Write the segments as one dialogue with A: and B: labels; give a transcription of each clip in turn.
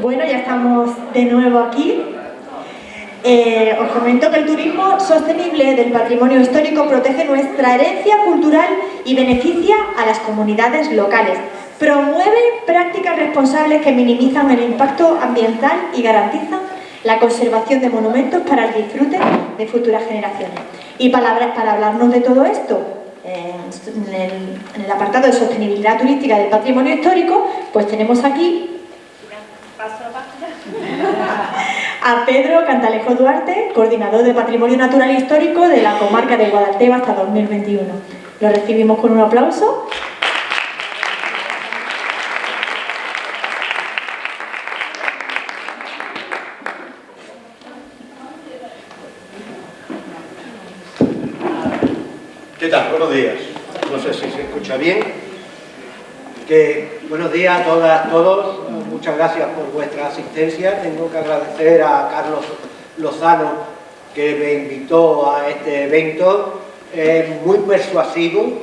A: Bueno, ya estamos de nuevo aquí. Os comento que el turismo sostenible del patrimonio histórico protege nuestra herencia cultural y beneficia a las comunidades locales. Promueve prácticas responsables que minimizan el impacto ambiental y garantizan la conservación de monumentos para el disfrute de futuras generaciones. Y para hablarnos de todo esto, en el apartado de sostenibilidad turística del patrimonio histórico, pues tenemos aquí a Pedro Cantalejo Duarte, coordinador de Patrimonio Natural e Histórico de la comarca de Guadalteba hasta 2021. Lo recibimos con un aplauso.
B: ¿Qué tal? Buenos días. No sé si se escucha bien. Buenos días a todas, todos. Muchas gracias por vuestra asistencia. Tengo que agradecer a Carlos Lozano, que me invitó a este evento. Es muy persuasivo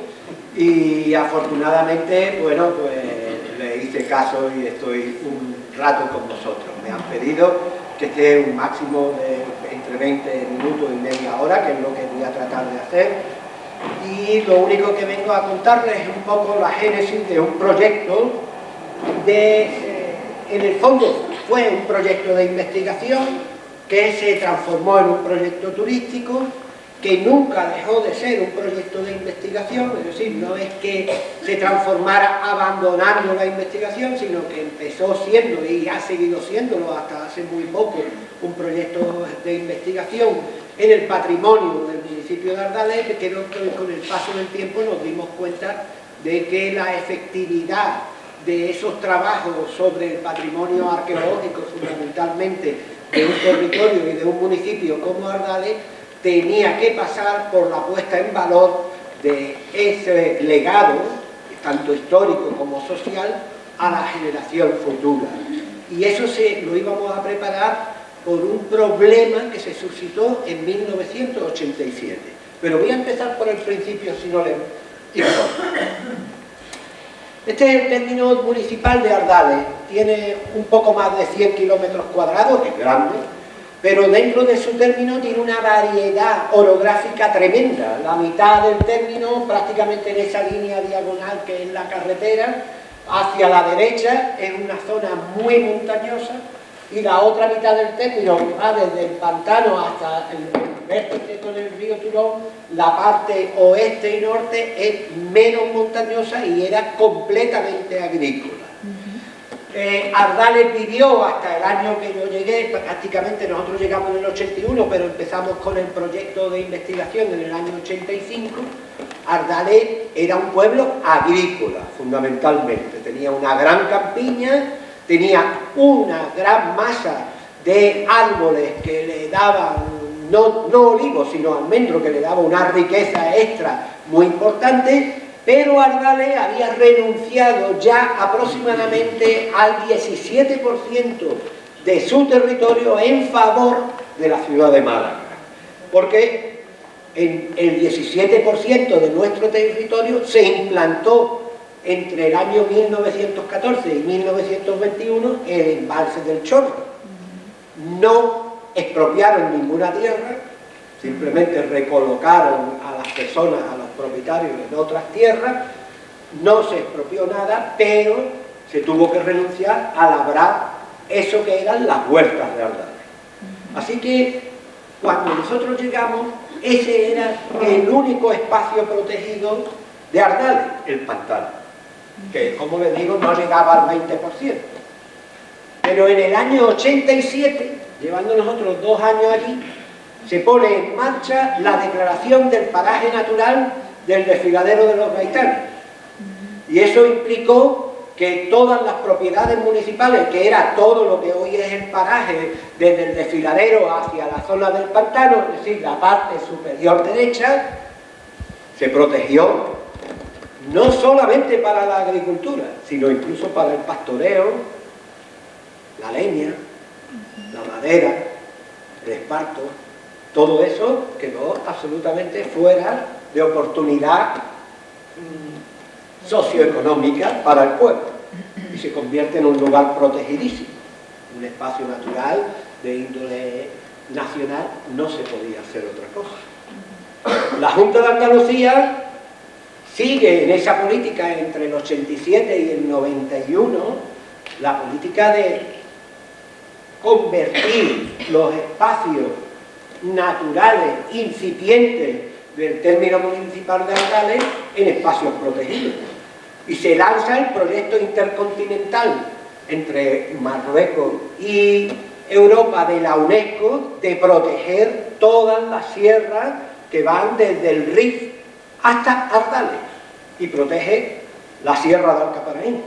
B: y afortunadamente, bueno, pues le hice caso y estoy un rato con vosotros. Me han pedido que esté un máximo de entre 20 minutos y media hora, que es lo que voy a tratar de hacer. Y lo único que vengo a contarles es un poco la génesis de un proyecto en el fondo fue un proyecto de investigación que se transformó en un proyecto turístico, que nunca dejó de ser un proyecto de investigación, es decir, no es que se transformara abandonando la investigación, sino que empezó siendo y ha seguido siéndolo hasta hace muy poco un proyecto de investigación en el patrimonio del municipio de Ardales, que con el paso del tiempo nos dimos cuenta de que la efectividad de esos trabajos sobre el patrimonio arqueológico, fundamentalmente de un territorio y de un municipio como Ardales, tenía que pasar por la puesta en valor de ese legado, tanto histórico como social, a la generación futura. Y eso lo íbamos a preparar por un problema que se suscitó en 1987. Pero voy a empezar por el principio, si no le importa. Este es el término municipal de Ardales. Tiene un poco más de 100 kilómetros cuadrados, es grande, pero dentro de su término tiene una variedad orográfica tremenda. La mitad del término, prácticamente en esa línea diagonal que es la carretera, hacia la derecha es una zona muy montañosa, y la otra mitad del término, que va desde el pantano hasta el vértice con el río Turón, la parte oeste y norte es menos montañosa y era completamente agrícola. Ardales vivió hasta el año que yo llegué, prácticamente nosotros llegamos en el 81, pero empezamos con el proyecto de investigación en el año 85. Ardales era un pueblo agrícola, fundamentalmente. Tenía una gran campiña, tenía una gran masa de árboles que le daban, no olivos, sino almendros, que le daban una riqueza extra muy importante, pero Ardales había renunciado ya aproximadamente al 17% de su territorio en favor de la ciudad de Málaga, porque el 17% de nuestro territorio se implantó entre el año 1914 y 1921 el embalse del Chorro. No expropiaron ninguna tierra, simplemente recolocaron a las personas, a los propietarios en otras tierras, no se expropió nada, pero se tuvo que renunciar a labrar eso que eran las huertas de Ardales. Así que cuando nosotros llegamos, ese era el único espacio protegido de Ardales, el pantano, que, como les digo, no llegaba al 20%. Pero en el año 87, llevando nosotros 2 años allí, se pone en marcha la declaración del paraje natural del desfiladero de los Gaitanes. Y eso implicó que todas las propiedades municipales, que era todo lo que hoy es el paraje, desde el desfiladero hacia la zona del pantano, es decir, la parte superior derecha, se protegió no solamente para la agricultura, sino incluso para el pastoreo, la leña, la madera, el esparto. Todo eso quedó absolutamente fuera de oportunidad socioeconómica para el pueblo y se convierte en un lugar protegidísimo. un espacio natural de índole nacional, no se podía hacer otra cosa. La Junta de Andalucía sigue en esa política entre el 87 y el 91, la política de convertir los espacios naturales incipientes del término municipal de Ardales en espacios protegidos. Y se lanza el proyecto intercontinental entre Marruecos y Europa de la UNESCO de proteger todas las sierras que van desde el Rif hasta Ardales y protege la sierra de Alcaparaín,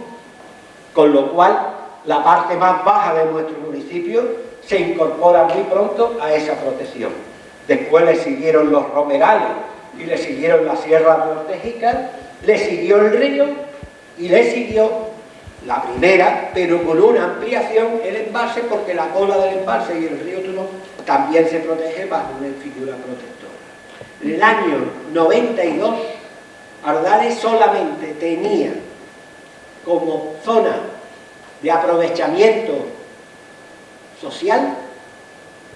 B: con lo cual la parte más baja de nuestro municipio se incorpora muy pronto a esa protección. Después le siguieron los romerales y le siguieron las sierras protégicas, le siguió el río y le siguió la primera, pero con una ampliación, el embalse, porque la cola del embalse y el río Tunón también se protege bajo una figura protectora. En el año 92, Ardales solamente tenía como zona de aprovechamiento social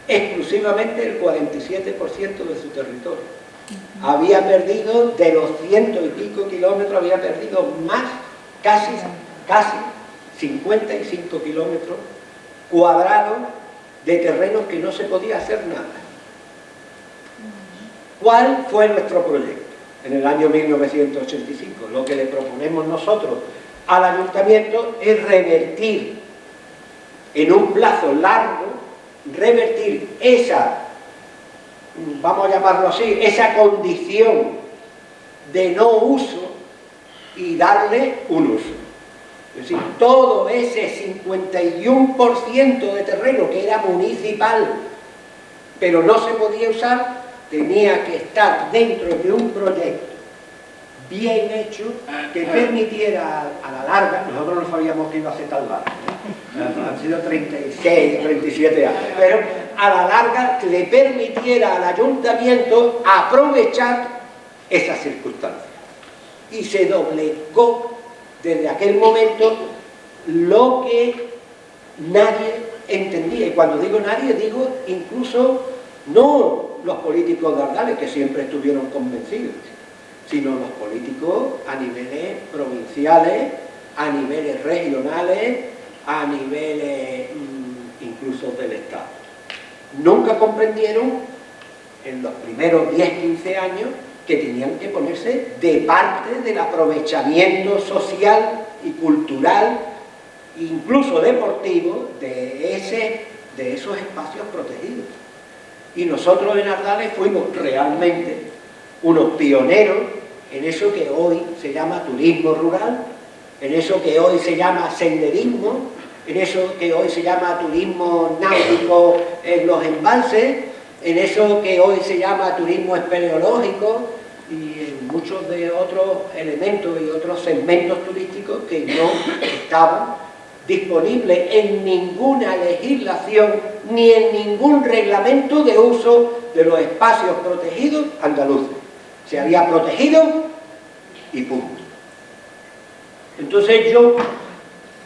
B: exclusivamente el 47% de su territorio. Había perdido, de los 100 y pico kilómetros, había perdido más, casi 55 kilómetros cuadrados de terrenos que no se podía hacer nada. ¿Cuál fue nuestro proyecto? En el año 1985, lo que le proponemos nosotros al ayuntamiento es revertir en un plazo largo, revertir esa, vamos a llamarlo así, esa condición de no uso y darle un uso. Es decir, todo ese 51% de terreno que era municipal, pero no se podía usar, tenía que estar dentro de un proyecto bien hecho que permitiera a la larga, nosotros no sabíamos que iba a ser tan largo, han sido 36, 37 años, pero a la larga le permitiera al ayuntamiento aprovechar esas circunstancias. Y se doblegó desde aquel momento lo que nadie entendía. Y cuando digo nadie, digo incluso no los políticos de Ardales, que siempre estuvieron convencidos, sino los políticos a niveles provinciales, a niveles regionales, a niveles incluso del Estado. Nunca comprendieron en los primeros 10-15 años que tenían que ponerse de parte del aprovechamiento social y cultural, incluso deportivo, de esos espacios protegidos. Y nosotros en Ardales fuimos realmente unos pioneros en eso que hoy se llama turismo rural, en eso que hoy se llama senderismo, en eso que hoy se llama turismo náutico en los embalses, en eso que hoy se llama turismo espeleológico y en muchos de otros elementos y otros segmentos turísticos que no estaban disponibles en ninguna legislación ni en ningún reglamento de uso de los espacios protegidos andaluces. Se había protegido y punto. Entonces yo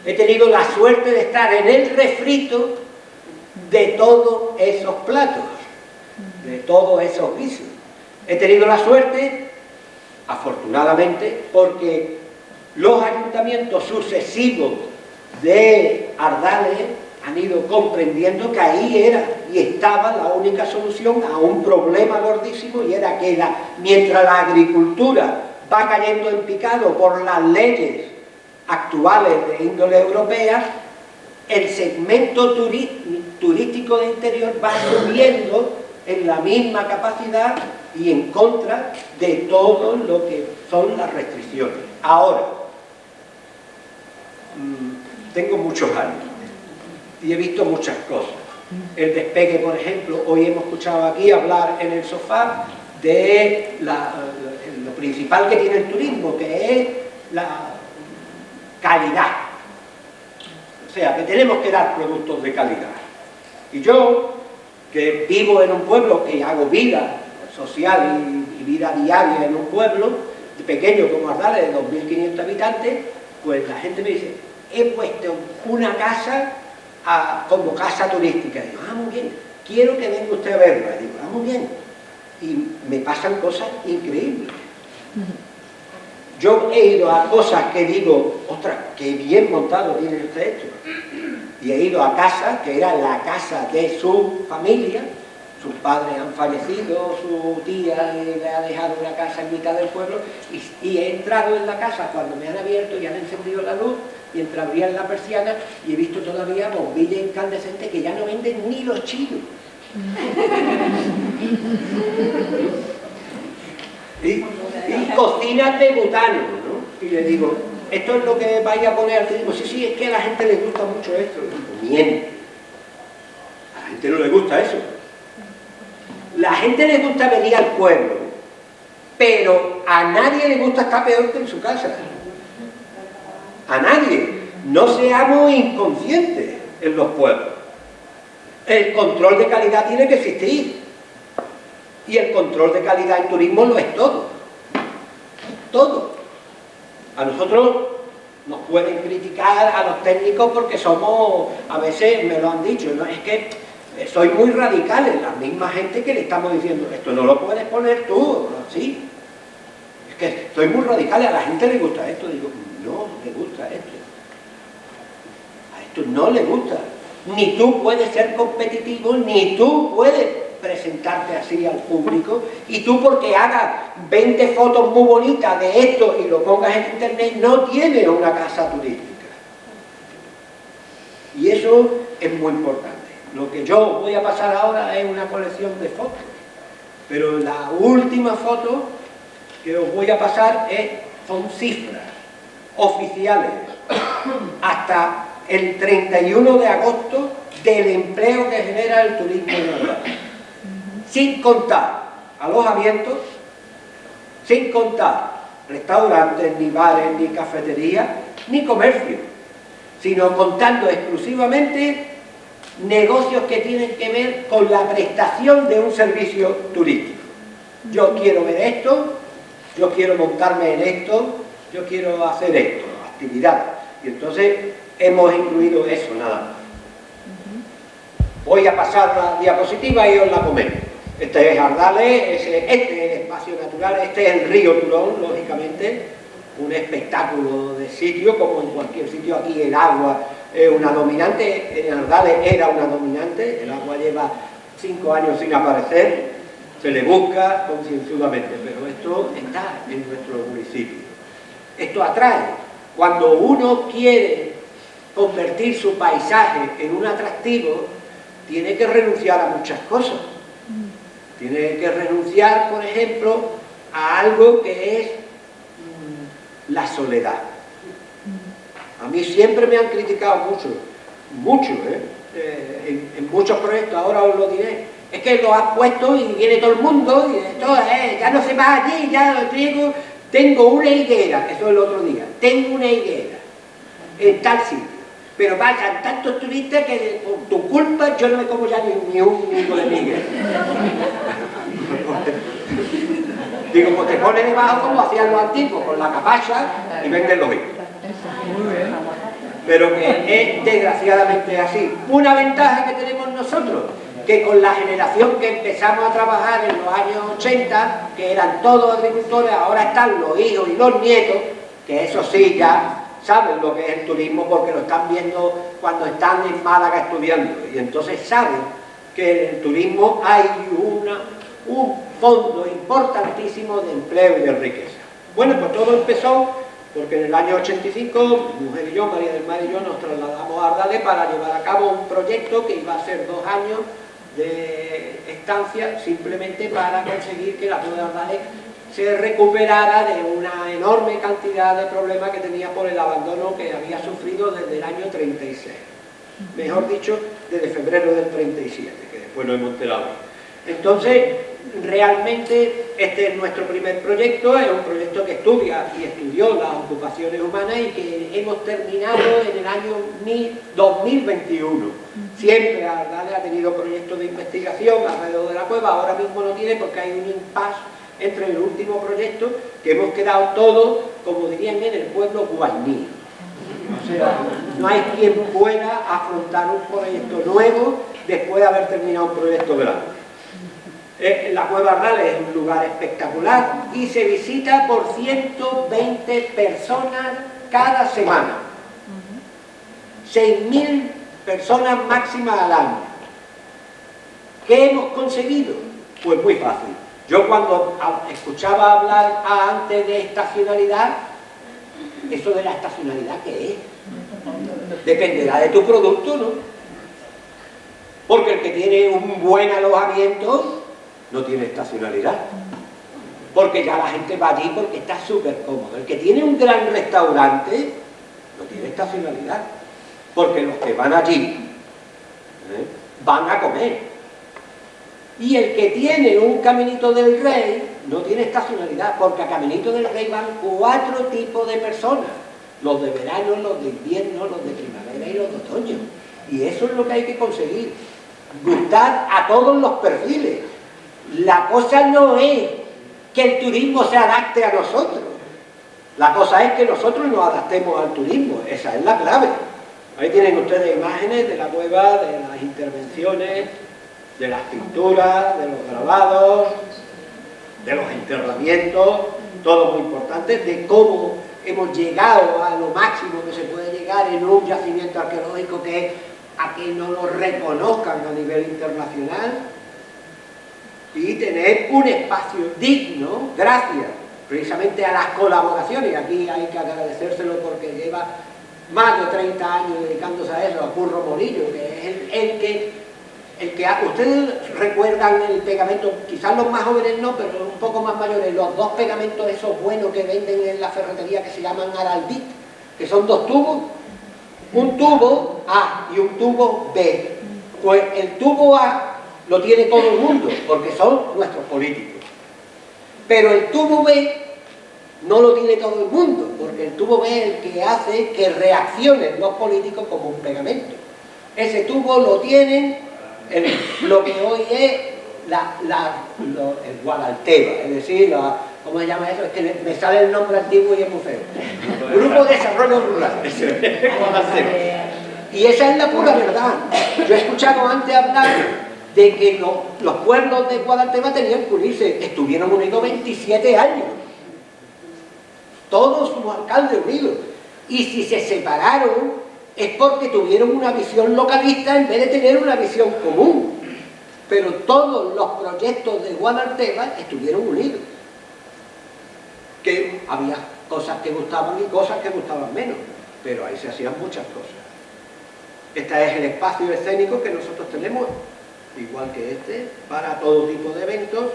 B: he tenido la suerte de estar en el refrito de todos esos platos, de todos esos guisos. He tenido la suerte, afortunadamente, porque los ayuntamientos sucesivos de Ardales han ido comprendiendo que ahí era y estaba la única solución a un problema gordísimo, y era que mientras la agricultura va cayendo en picado por las leyes actuales de índole europea, el segmento turístico de interior va subiendo en la misma capacidad y en contra de todo lo que son las restricciones. Ahora, tengo muchos años y he visto muchas cosas. El despegue, por ejemplo, hoy hemos escuchado aquí hablar en el sofá de lo principal que tiene el turismo, que es la calidad. O sea, que tenemos que dar productos de calidad. Y yo, que vivo en un pueblo, que hago vida social y vida diaria en un pueblo pequeño como Ardales, de 2.500 habitantes, pues la gente me dice, he puesto una casa como casa turística. Y digo, muy bien, quiero que venga usted a verla. Y digo, muy bien. Y me pasan cosas increíbles. Yo he ido a cosas que digo, ostras, qué bien montado tiene usted esto. Y he ido a casa, que era la casa de su familia, sus padres han fallecido, su tía le ha dejado una casa en mitad del pueblo, y he entrado en la casa cuando me han abierto y han encendido la luz, y abrían la persiana y he visto todavía bombillas incandescentes que ya no venden ni los chinos. y cocinas de butano, ¿no? Y le digo, esto es lo que vais a poner al turismo. Sí, es que a la gente le gusta mucho esto. Y digo, miente. A la gente no le gusta eso. La gente le gusta venir al pueblo, pero a nadie le gusta estar peor que en su casa. A nadie. No seamos inconscientes en los pueblos. El control de calidad tiene que existir. Y el control de calidad en turismo lo es todo. Todo. A nosotros nos pueden criticar a los técnicos porque somos, a veces me lo han dicho, ¿no? Es que soy muy radicales, la misma gente que le estamos diciendo, esto no lo puedes poner tú, ¿sí? Es que soy muy radical, a la gente le gusta esto, digo, no le gusta esto. A esto no le gusta. Ni tú puedes ser competitivo, ni tú puedes presentarte así al público, y tú porque hagas 20 fotos muy bonitas de esto y lo pongas en internet, no tienes una casa turística. Y eso es muy importante. Lo que yo voy a pasar ahora es una colección de fotos, pero la última foto que os voy a pasar son cifras oficiales hasta el 31 de agosto del empleo que genera el turismo en Nápoles. Sin contar alojamientos, sin contar restaurantes, ni bares, ni cafeterías, ni comercio, sino contando exclusivamente negocios que tienen que ver con la prestación de un servicio turístico. Yo quiero ver esto, yo quiero montarme en esto, yo quiero hacer esto, actividades. Y entonces hemos incluido eso, nada más. Voy a pasar la diapositiva y os la comento. Este es Ardales, este es el espacio natural, este es el río Turón, lógicamente, un espectáculo de sitio, como en cualquier sitio. Aquí el agua es una dominante, en Ardales era una dominante, el agua lleva 5 años sin aparecer, se le busca concienzudamente, pero esto está en nuestro municipio. Esto atrae. Cuando uno quiere convertir su paisaje en un atractivo, tiene que renunciar a muchas cosas. Tiene que renunciar, por ejemplo, a algo que es la soledad. A mí siempre me han criticado mucho, en muchos proyectos, ahora os lo diré. Es que lo has puesto y viene todo el mundo, y esto, ya no se va allí, ya lo tengo una higuera, eso el otro día, tengo una higuera en tal sitio. Pero pasan tantos turistas que por tu culpa yo no me como ya ni un higo de higuera. Digo, pues te pones debajo como hacían los antiguos, con la capacha y venden los higos. Pero que es desgraciadamente así. Una ventaja que tenemos nosotros, que con la generación que empezamos a trabajar en los años 80, que eran todos agricultores, ahora están los hijos y los nietos, que eso sí ya saben lo que es el turismo porque lo están viendo cuando están en Málaga estudiando, y entonces saben que en el turismo hay un fondo importantísimo de empleo y de riqueza. Bueno, pues todo empezó porque en el año 85, mi mujer y yo, María del Mar y yo, nos trasladamos a Ardales para llevar a cabo un proyecto que iba a ser 2 años de estancia, simplemente para conseguir que la zona de Ardales se recuperara de una enorme cantidad de problemas que tenía por el abandono que había sufrido desde el año 36. Mejor dicho, desde febrero del 37, que después nos hemos enterado. Entonces, realmente este es nuestro primer proyecto, es un proyecto que estudia y estudió las ocupaciones humanas y que hemos terminado en el año 2021. Siempre Ardales ha tenido proyectos de investigación alrededor de la cueva, ahora mismo no tiene porque hay un impasse entre el último proyecto, que hemos quedado todos, como dirían en el pueblo, guainí. O sea, No hay quien pueda afrontar un proyecto nuevo después de haber terminado un proyecto grande. La Cueva Ardales es un lugar espectacular y se visita por 120 personas cada semana. 6.000 personas máximas al año. ¿Qué hemos conseguido? Pues muy fácil. Yo cuando escuchaba hablar antes de estacionalidad, ¿eso de la estacionalidad qué es? Dependerá de tu producto, ¿no? Porque el que tiene un buen alojamiento no tiene estacionalidad. Porque ya la gente va allí porque está súper cómodo. El que tiene un gran restaurante no tiene estacionalidad. Porque los que van allí van a comer. Y el que tiene un Caminito del Rey no tiene estacionalidad, porque a Caminito del Rey van 4 tipos de personas. Los de verano, los de invierno, los de primavera y los de otoño. Y eso es lo que hay que conseguir. Gustar a todos los perfiles. La cosa no es que el turismo se adapte a nosotros. La cosa es que nosotros nos adaptemos al turismo. Esa es la clave. Ahí tienen ustedes imágenes de la cueva, de las intervenciones, de las pinturas, de los grabados, de los enterramientos, todo muy importante, de cómo hemos llegado a lo máximo que se puede llegar en un yacimiento arqueológico, que es a que no lo reconozcan a nivel internacional, y tener un espacio digno, gracias precisamente a las colaboraciones. Y aquí hay que agradecérselo porque lleva más de 30 años dedicándose a eso, a Curro Morillo, que es el que ustedes recuerdan el pegamento, quizás los más jóvenes no, pero un poco más mayores, los 2 pegamentos esos buenos que venden en la ferretería que se llaman Araldit, que son 2 tubos, un tubo A y un tubo B. Pues el tubo A lo tiene todo el mundo, porque son nuestros políticos. Pero el tubo B no lo tiene todo el mundo, porque el tubo B es el que hace que reaccionen los políticos como un pegamento. Ese tubo lo tienen lo que hoy es el Guadalteba, es decir, ¿cómo se llama eso? Es que me sale el nombre antiguo y es muy feo. Grupo de Desarrollo Rural. Y esa es la pura verdad. Yo he escuchado antes hablar de que los pueblos de Guadalteba tenían que unirse. Estuvieron unidos 27 años. Todos sus alcaldes unidos. Y si se separaron es porque tuvieron una visión localista en vez de tener una visión común. Pero todos los proyectos de Guadalteba estuvieron unidos. Que había cosas que gustaban y cosas que gustaban menos, pero ahí se hacían muchas cosas. Este es el espacio escénico que nosotros tenemos, igual que este, para todo tipo de eventos.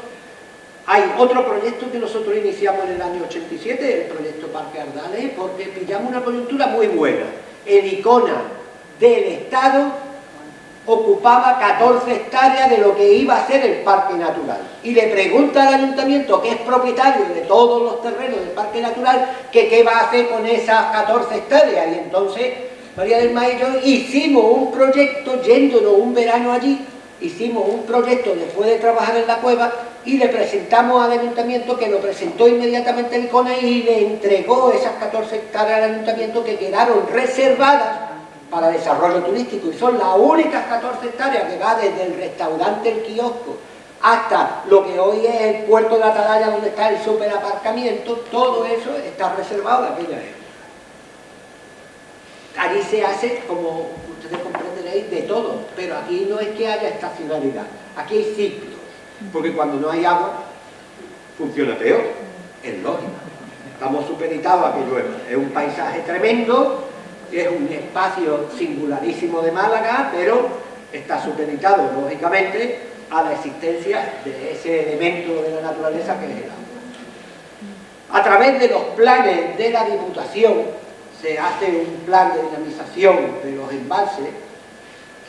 B: Hay otro proyecto que nosotros iniciamos en el año 87, el proyecto Parque Ardales, porque pillamos una coyuntura muy buena. El Icona del Estado ocupaba 14 hectáreas de lo que iba a ser el Parque Natural. Y le pregunta al Ayuntamiento, que es propietario de todos los terrenos del Parque Natural, que qué va a hacer con esas 14 hectáreas. Y entonces María del Mar y yo hicimos un proyecto, yéndonos un verano allí, hicimos un proyecto después de trabajar en la cueva y le presentamos al Ayuntamiento, que lo presentó inmediatamente el Icona y le entregó esas 14 hectáreas al Ayuntamiento, que quedaron reservadas para desarrollo turístico, y son las únicas 14 hectáreas que va desde el restaurante, el kiosco, hasta lo que hoy es el puerto de Atalaya, donde está el superaparcamiento. Todo eso está reservado de aquella época. Allí se hace, como ustedes comprenderéis, de todo, pero aquí no es que haya estacionalidad, aquí hay ciclos, porque cuando no hay agua funciona peor, es lógico. Estamos supeditados a que llueva, es un paisaje tremendo, es un espacio singularísimo de Málaga, pero está supeditado, lógicamente, a la existencia de ese elemento de la naturaleza que es el agua. A través de los planes de la Diputación se hace un plan de dinamización de los embalses,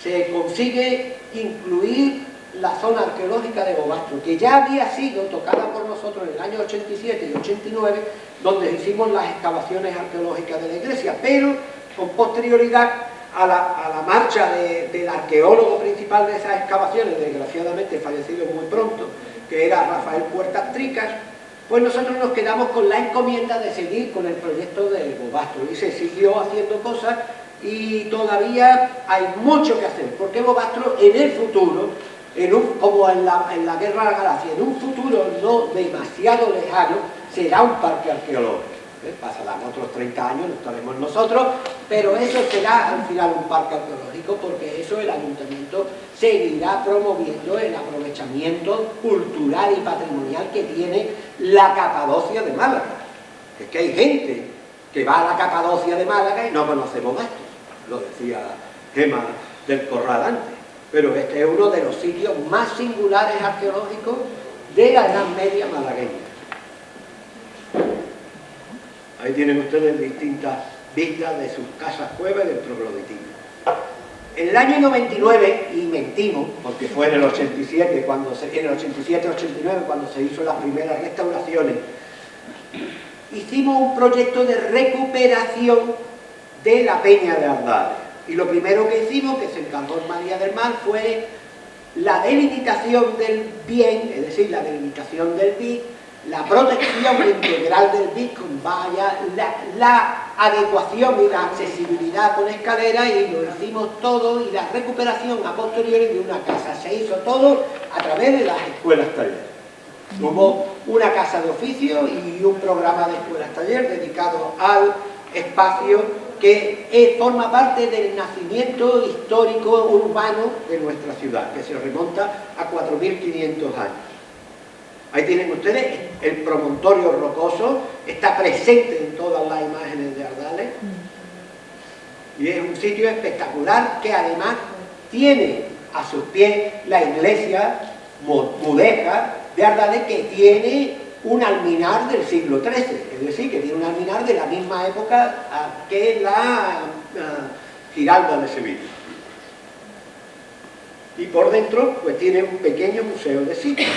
B: se consigue incluir la zona arqueológica de Bobastro, que ya había sido tocada por nosotros en el año 87 y 89, donde hicimos las excavaciones arqueológicas de la iglesia, pero con posterioridad a la marcha del arqueólogo principal de esas excavaciones, desgraciadamente fallecido muy pronto, que era Rafael Puertas Tricas, pues nosotros nos quedamos con la encomienda de seguir con el proyecto de Bobastro, y se siguió haciendo cosas y todavía hay mucho que hacer, porque Bobastro en el futuro, como en la Guerra de la Galaxia, en un futuro no demasiado lejano, será un parque arqueológico. Pasarán otros 30 años, no estaremos nosotros, pero eso será al final un parque arqueológico, porque eso el ayuntamiento seguirá promoviendo el aprovechamiento cultural y patrimonial que tiene la Capadocia de Málaga. Es que hay gente que va a la Capadocia de Málaga y no conoce Bobastro, lo decía Gemma del Corral antes, pero este es uno de los sitios más singulares arqueológicos de la Edad Media malagueña. Ahí tienen ustedes distintas vistas de sus casas cuevas y del trogloditismo. En el año 99, y mentimos, porque fue en el 87, en el 87-89, cuando se hizo las primeras restauraciones, hicimos un proyecto de recuperación de la Peña de Ardales. Y lo primero que hicimos, que se encargó María del Mar, fue la delimitación del bien, es decir, la delimitación del BIC, la protección integral del BIC con vallas, la adecuación y la accesibilidad con escaleras, y lo hicimos todo, y la recuperación a posteriori de una casa. Se hizo todo a través de las escuelas taller. Hubo una casa de oficio y un programa de escuelas taller dedicado al espacio que forma parte del nacimiento histórico urbano de nuestra ciudad, que se remonta a 4.500 años. Ahí tienen ustedes el promontorio rocoso, está presente en todas las imágenes de Ardales, y es un sitio espectacular que además tiene a sus pies la iglesia mudéjar de Ardales, que tiene un alminar del siglo XIII, es decir, que tiene un alminar de la misma época que la Giralda de Sevilla. Y por dentro pues tiene un pequeño museo de sitio.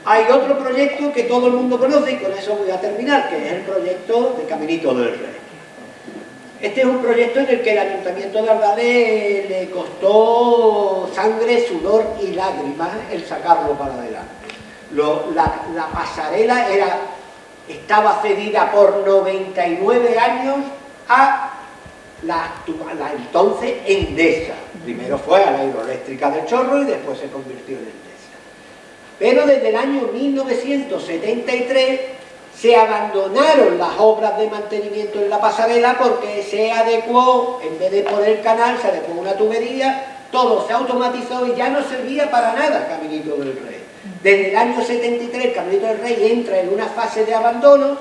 B: Hay otro proyecto que todo el mundo conoce, y con eso voy a terminar, que es el proyecto de Caminito del Rey. Este es un proyecto en el que el Ayuntamiento de Ardales le costó sangre, sudor y lágrimas el sacarlo para adelante. La pasarela estaba cedida por 99 años a la entonces Endesa. Primero fue a la hidroeléctrica del Chorro y después se convirtió en Endesa. Pero desde el año 1973 se abandonaron las obras de mantenimiento en la pasarela, porque se adecuó, en vez de poner el canal, se adecuó una tubería, todo se automatizó y ya no servía para nada Caminito del Rey. Desde el año 73 Caminito del Rey entra en una fase de abandono,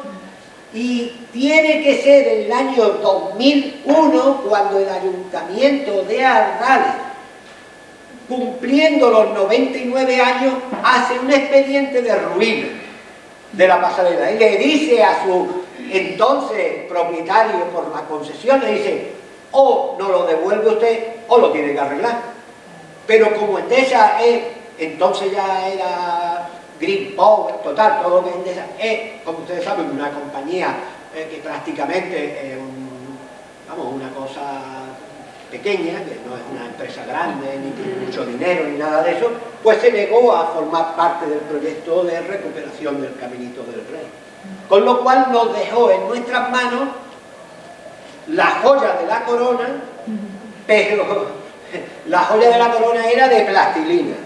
B: y tiene que ser en el año 2001 cuando el Ayuntamiento de Ardales, cumpliendo los 99 años, hace un expediente de ruina de la pasarela y le dice a su entonces propietario por la concesión, le dice: o no lo devuelve usted o lo tiene que arreglar. Pero como Endesa entonces ya era Green Power, total, todo lo que Endesa es, como ustedes saben, una compañía que prácticamente es una cosa pequeña, que no es una empresa grande, ni tiene mucho dinero, ni nada de eso, pues se negó a formar parte del proyecto de recuperación del Caminito del Rey. Con lo cual nos dejó en nuestras manos la joya de la corona, pero la joya de la corona era de plastilina.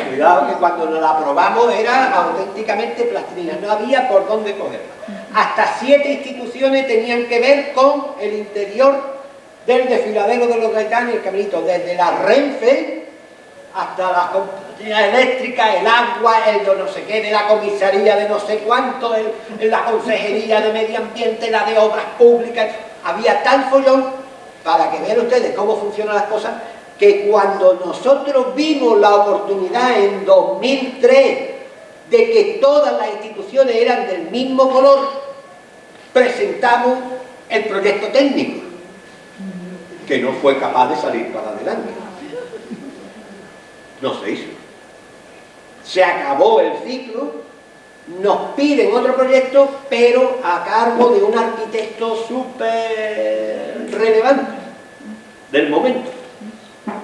B: Cuidado que cuando nos la probamos era auténticamente plastilina, no había por dónde cogerla. Hasta 7 instituciones tenían que ver con el interior del desfiladero de los Gaitanes y el Caminito, desde la Renfe hasta la compañía eléctrica, el agua, el no sé qué, de la comisaría de no sé cuánto, la consejería de medio ambiente, la de obras públicas. Había tal follón, para que vean ustedes cómo funcionan las cosas, que cuando nosotros vimos la oportunidad en 2003 de que todas las instituciones eran del mismo color, presentamos el proyecto técnico, que no fue capaz de salir para adelante. No se hizo. Se acabó el ciclo, nos piden otro proyecto, pero a cargo de un arquitecto súper relevante del momento.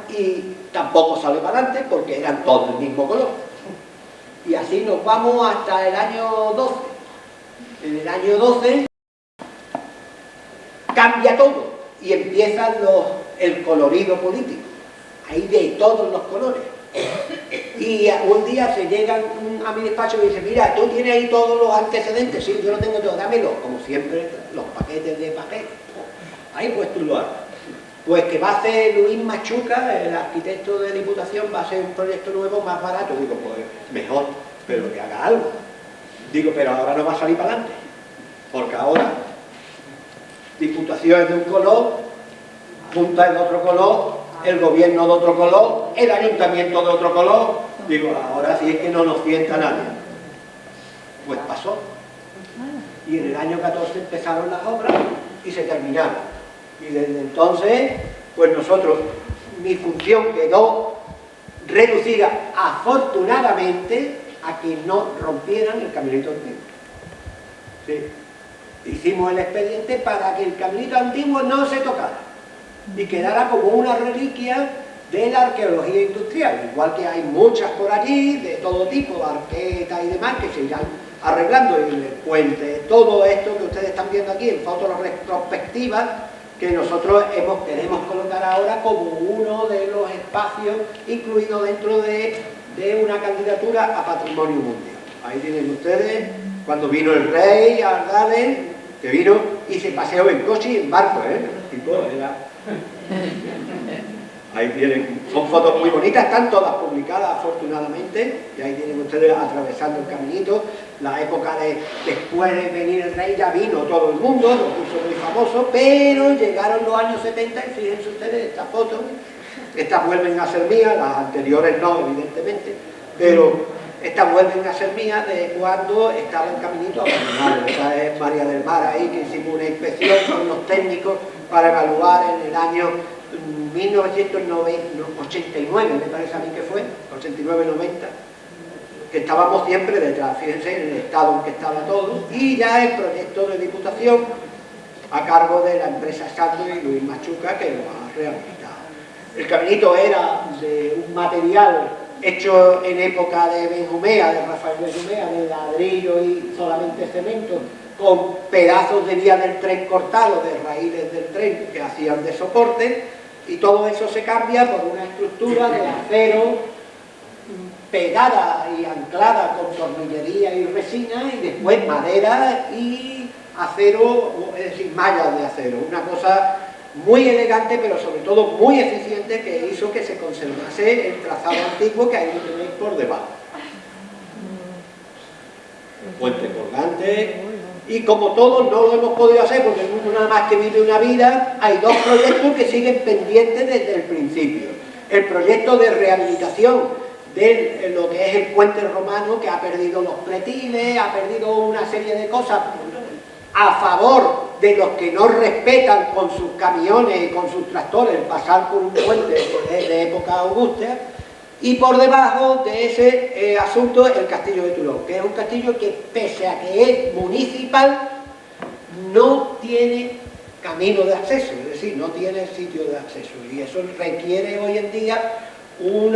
B: Y tampoco sale para adelante porque eran todos del mismo color. Y así nos vamos hasta el año 12. En el año 12 cambia todo y empieza el colorido político. Hay de todos los colores. Y un día se llegan a mi despacho y me dicen, mira, tú tienes ahí todos los antecedentes. Sí, yo lo tengo todo, dámelo. Como siempre, los paquetes de papel. Ahí pues tú lo hagas. Pues que va a hacer Luis Machuca, el arquitecto de Diputación, va a hacer un proyecto nuevo más barato. Digo, pues mejor, pero que haga algo. Digo, pero ahora no va a salir para adelante. Porque ahora Diputación es de un color, Junta es de otro color, el gobierno de otro color, el ayuntamiento de otro color. Digo, ahora sí es que no nos sienta nadie. Pues pasó. Y en el año 14 empezaron las obras y se terminaron. Y desde entonces, pues nosotros, mi función quedó reducida afortunadamente a que no rompieran el caminito antiguo. Sí. Hicimos el expediente para que el caminito antiguo no se tocara y quedara como una reliquia de la arqueología industrial, igual que hay muchas por allí, de todo tipo, arquetas y demás, que se irán arreglando, y el puente, todo esto que ustedes están viendo aquí en fotos retrospectivas, que nosotros queremos colocar ahora como uno de los espacios incluidos dentro de una candidatura a Patrimonio Mundial. Ahí tienen ustedes, cuando vino el rey a Ardales, que vino y se paseó en coche y en barco, tipo, era... Ahí tienen, son fotos muy bonitas, están todas publicadas afortunadamente, y ahí tienen ustedes atravesando el caminito, la época de después de venir el rey ya vino todo el mundo, lo puso muy famoso, pero llegaron los años 70 y fíjense ustedes estas fotos, estas vuelven a ser mías, las anteriores no, evidentemente, pero estas vuelven a ser mías de cuando estaba el caminito abandonado. Esta es María del Mar ahí, que hicimos una inspección con los técnicos para evaluar en el año 1989, me parece a mí que fue, 89-90, que estábamos siempre detrás, fíjense en el estado en que estaba todo, y ya el proyecto de Diputación a cargo de la empresa Sando y Luis Machuca, que lo ha rehabilitado. El caminito era de un material hecho en época de Benjumea, de Rafael Benjumea, de ladrillo y solamente cemento, con pedazos de vía del tren cortados, de raíles del tren que hacían de soporte, y todo eso se cambia por una estructura de acero pegada y anclada con tornillería y resina, y después madera y acero, es decir, mallas de acero. Una cosa muy elegante, pero sobre todo muy eficiente, que hizo que se conservase el trazado antiguo que ahí lo tenéis por debajo. Puente colgante. Y como todos no lo hemos podido hacer, porque uno nada más que vive una vida, hay dos proyectos que siguen pendientes desde el principio. El proyecto de rehabilitación de lo que es el puente romano, que ha perdido los pretiles, ha perdido una serie de cosas a favor de los que no respetan con sus camiones y con sus tractores pasar por un puente de época augusta. Y por debajo de ese asunto, el castillo de Toulon, que es un castillo que, pese a que es municipal, no tiene camino de acceso, es decir, no tiene sitio de acceso, y eso requiere hoy en día un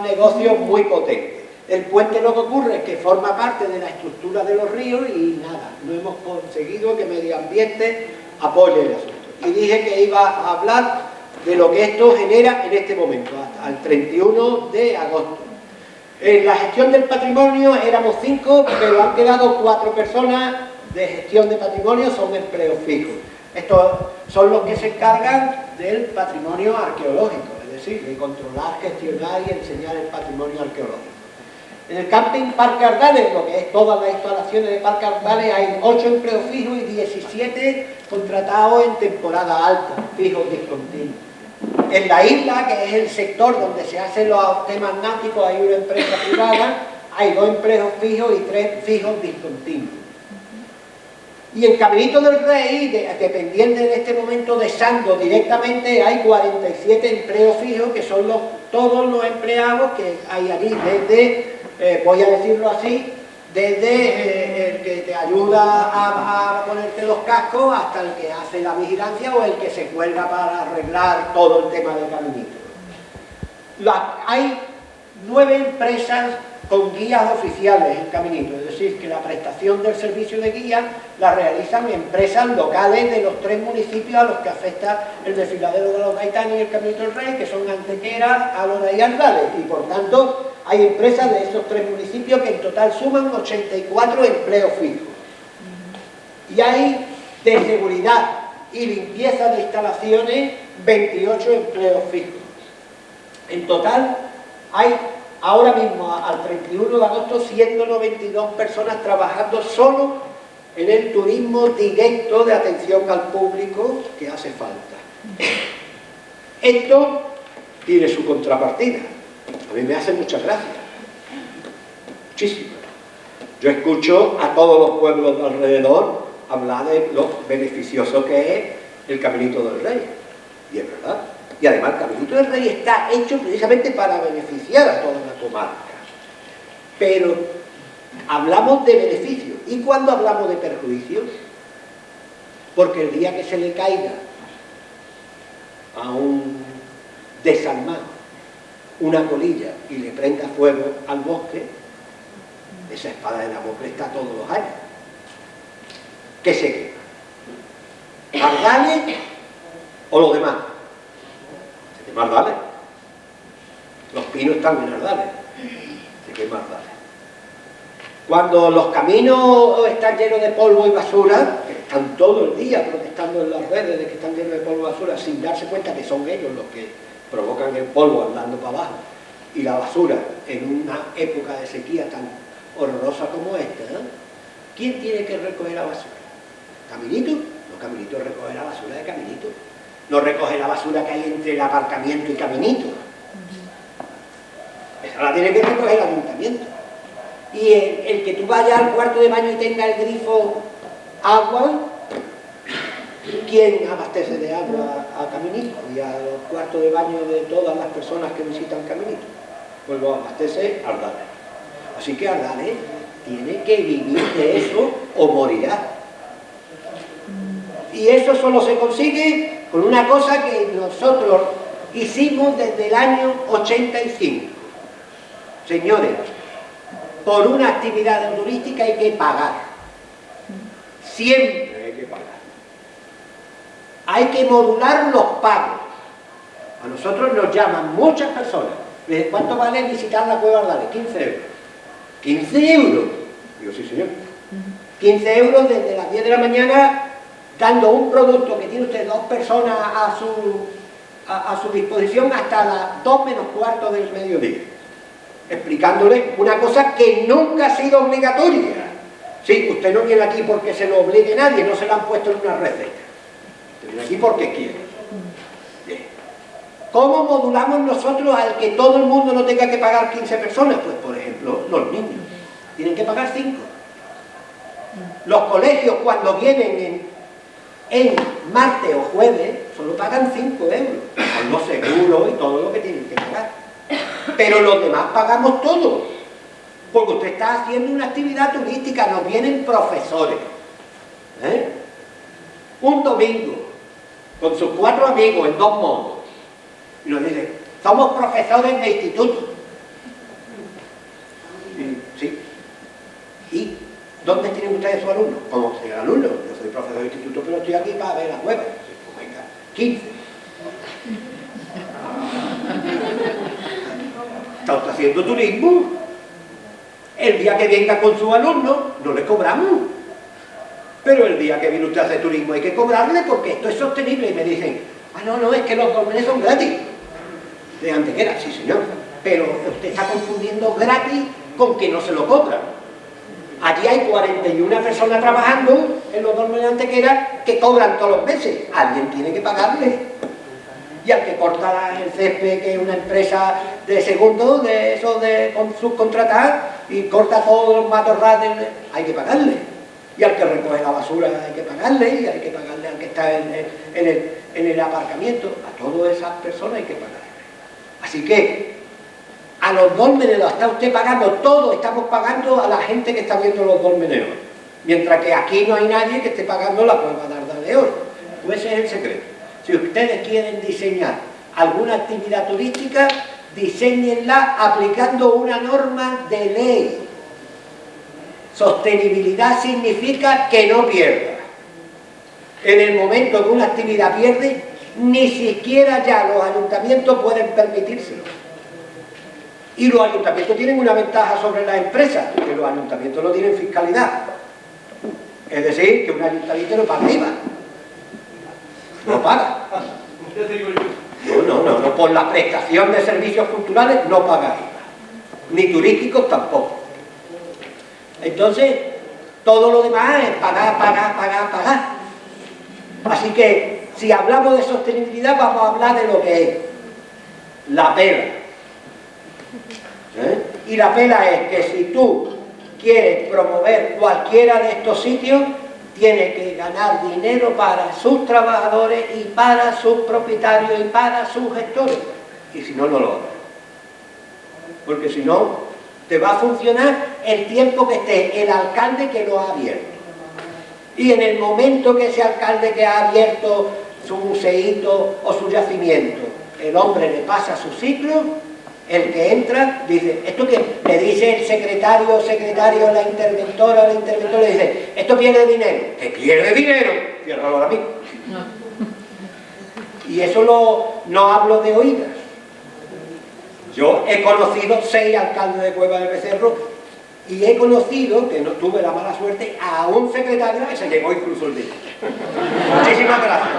B: negocio muy potente. El puente, lo que ocurre es que forma parte de la estructura de los ríos y nada, no hemos conseguido que Medio Ambiente apoye el asunto. Y dije que iba a hablar de lo que esto genera en este momento, hasta el 31 de agosto. En la gestión del patrimonio éramos 5, pero han quedado 4 personas de gestión de patrimonio, son empleos fijos. Estos son los que se encargan del patrimonio arqueológico, es decir, de controlar, gestionar y enseñar el patrimonio arqueológico. En el camping Parque Ardales, lo que es todas las instalaciones de Parque Ardales, hay 8 empleos fijos y 17 contratados en temporada alta, fijos discontinuos. En la isla, que es el sector donde se hacen los temas náuticos, hay una empresa privada, hay 2 empleos fijos y 3 fijos discontinuos. Y en Caminito del Rey, dependiente en este momento de Sando directamente, hay 47 empleos fijos, que son todos los empleados que hay allí, desde, voy a decirlo así, desde el que te ayuda a ponerte los cascos hasta el que hace la vigilancia o el que se cuelga para arreglar todo el tema del caminito. Hay 9 empresas con guías oficiales en Caminito, es decir, que la prestación del servicio de guía la realizan empresas locales de los 3 municipios a los que afecta el desfiladero de los Gaitanes y el Caminito del Rey, que son Antequera, Alhora y Ardales, y por tanto hay empresas de esos 3 municipios que en total suman 84 empleos fijos. Y hay de seguridad y limpieza de instalaciones 28 empleos fijos. En total hay ahora mismo, al 31 de agosto, 192 personas trabajando solo en el turismo directo de atención al público que hace falta. Esto tiene su contrapartida. A mí me hace mucha gracia. Muchísimo. Yo escucho a todos los pueblos de alrededor hablar de lo beneficioso que es el Caminito del Rey. Y es verdad. Y además el Caminito del Rey está hecho precisamente para beneficiar a toda la comarca. Pero hablamos de beneficios. ¿Y cuándo hablamos de perjuicios? Porque el día que se le caiga a un desalmado una colilla y le prenda fuego al bosque, esa espada de Damocles está todos los años. ¿Qué se quema? ¿Ardales o los demás? Se quema Ardales. Los pinos están en Ardales. Se quema Ardales. Cuando los caminos están llenos de polvo y basura, que están todo el día protestando en las redes de que están llenos de polvo y basura sin darse cuenta que son ellos los que provocan el polvo andando para abajo y la basura en una época de sequía tan horrorosa como esta, ¿no? ¿Quién tiene que recoger la basura? ¿Caminito? No, Caminito recoge la basura de Caminito. No recoge la basura que hay entre el aparcamiento y Caminito. Esa la tiene que recoger el ayuntamiento. Y el que tú vayas al cuarto de baño y tenga el grifo agua, ¿quién abastece de agua a Caminito y a los cuartos de baño de todas las personas que visitan Caminito? Pues lo abastece Ardales. Así que Ardales tiene que vivir de eso o morirá. Y eso solo se consigue con una cosa que nosotros hicimos desde el año 85. Señores, por una actividad turística hay que pagar. Siempre hay que pagar. Hay que modular los pagos. A nosotros nos llaman muchas personas. ¿Desde cuánto vale visitar la Cueva Ardales? 15 euros. ¿15 euros? Digo, sí, señor. 15 euros desde las 10 de la mañana, dando un producto que tiene usted 2 personas a su disposición hasta las 2 menos cuarto del mediodía. Explicándole una cosa que nunca ha sido obligatoria. Sí, usted no viene aquí porque se lo obligue nadie, no se lo han puesto en una receta. Usted viene aquí porque quiere. Bien. ¿Cómo modulamos nosotros al que todo el mundo no tenga que pagar 15 personas? Pues, por ejemplo, los niños tienen que pagar 5. Los colegios, cuando vienen en martes o jueves, solo pagan 5 euros, con los seguros y todo lo que tienen que pagar. Pero los demás pagamos todo, porque usted está haciendo una actividad turística, nos vienen profesores, un domingo, con sus 4 amigos en 2 modos, y nos dicen, somos profesores de instituto. ¿Sí? ¿Y dónde tienen ustedes sus alumnos? ¿Cómo señor alumno? Yo soy profesor de instituto, pero estoy aquí para ver la cueva. Pues venga, 15. Está usted haciendo turismo. El día que venga con su alumno, no le cobramos. Pero el día que viene usted a hacer turismo hay que cobrarle porque esto es sostenible. Y me dicen, no, es que los dólmenes son gratis. De Antequera, sí señor. Pero usted está confundiendo gratis con que no se lo cobran. Allí hay 41 personas trabajando en los dólmenes de Antequera que cobran todos los meses. Alguien tiene que pagarle. Y al que corta el césped, que es una empresa de segundo, de eso de subcontratar, y corta todos los matorrales, hay que pagarle. Y al que recoge la basura hay que pagarle, y hay que pagarle al que está en el aparcamiento. A todas esas personas hay que pagarle. Así que a los dólmenes lo está usted pagando, todos estamos pagando a la gente que está viendo los dólmenes. Mientras que aquí no hay nadie que esté pagando la Cueva de Ardales de Oro. Pues ese es el secreto. Si ustedes quieren diseñar alguna actividad turística, diseñenla aplicando una norma de ley. Sostenibilidad significa que no pierda. En el momento que una actividad pierde, ni siquiera ya los ayuntamientos pueden permitírselo. Y los ayuntamientos tienen una ventaja sobre las empresas, que los ayuntamientos no tienen fiscalidad. Es decir, que un ayuntamiento no paga IVA. No paga. No, por la prestación de servicios culturales no paga IVA. Ni turísticos tampoco. Entonces, todo lo demás es pagar. Así que, si hablamos de sostenibilidad, vamos a hablar de lo que es la pela. Y la pela es que si tú quieres promover cualquiera de estos sitios, tienes que ganar dinero para sus trabajadores y para sus propietarios y para sus gestores. Y si no, no lo hagas. Porque si no, te va a funcionar el tiempo que esté el alcalde que lo ha abierto. Y en el momento que ese alcalde que ha abierto su museíto o su yacimiento, el hombre le pasa su ciclo, el que entra dice, ¿esto qué? Le dice el secretario, la interventora, le dice, esto pierde dinero. ¿Que pierde dinero? Piérdalo ahora mismo. Y eso no hablo de oídas. Yo he conocido 6 alcaldes de Cueva del Becerro y he conocido, que no tuve la mala suerte, a un secretario que se llevó incluso el dinero. Muchísimas gracias.